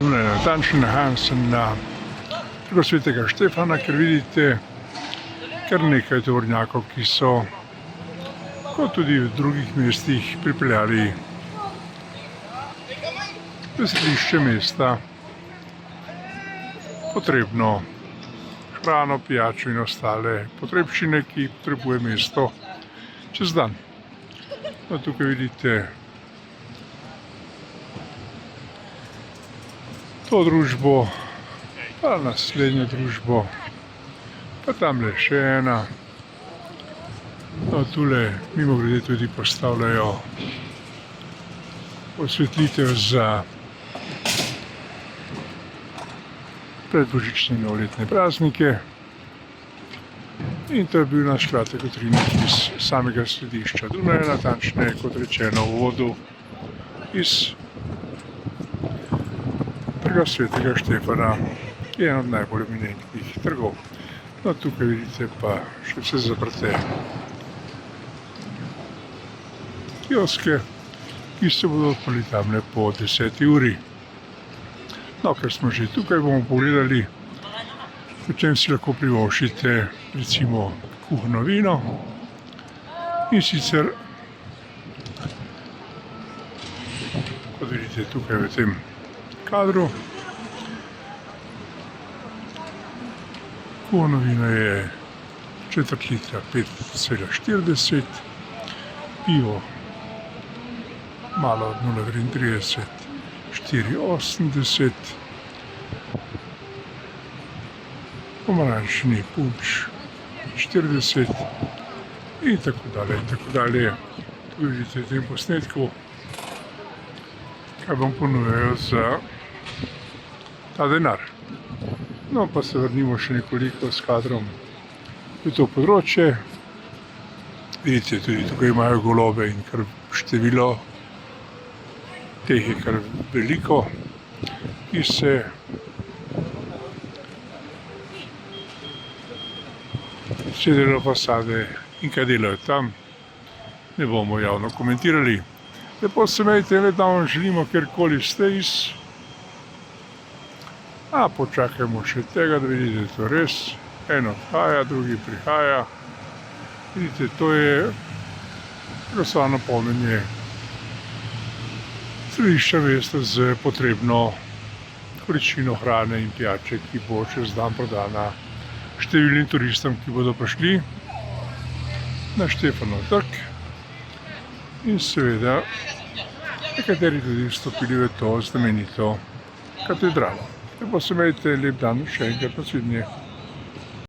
Natančno nahajam se na Trgu svetega Štefana, ker vidite kar nekaj tovornjakov, ki so, kot tudi v drugih mestih, pripeljali v središče mesta potrebno hrano, pijačo in ostale potrebščine, ki potrebuje mesto čez dan. No, tukaj vidite to družbo, pa naslednjo družbo, pa tamle še ena. No, tule mimogrede tudi postavljajo osvetlitev za predbožične in novoletne praznike. In to je bil naš kratek utrinek iz samega središča Dunaja, natančneje, kot rečeno, v uvodu iz Trga svetega Štefana, ki je en od najbolj eminentnih trgov. No, tukaj vidite pa še vse zaprte kioske, ki se bodo odprli tamle po 10. uri. No, ker smo že tukaj, bomo pogledali, v čem si lahko privoščite recimo kuhano vino. In sicer, kot vidite tukaj v tem kadru, kuhano vino je 4 litra 5,40, pivo malo 0,33 4,80, pomarančni punč 40 in tako dalje in tako dalje. Tu vidite v tem posnetku, kaj vam ponujajo za ta denar. No, pa se vrnimo še nekoliko s kadrom v to področje. Vidite, tudi tukaj imajo golobe in kar število teh je kar veliko, ki se sedejo fasade in kaj delajo tam, ne bomo javno komentirali. Lepo se imejte, le da vam želimo, kjerkoli ste iz. Počakajmo še tega, da vidite to res. En odhaja, drugi prihaja. Vidite, to je glasovano polnjenje središča mesta z potrebno količino hrane in pijače, ki bo čez dan prodana številnim turistom, ki bodo prišli na Štefanov trg in seveda nekateri tudi vstopili v to znamenito katedralo. Lepo se imejte, lep dan, še enkrat naslednje.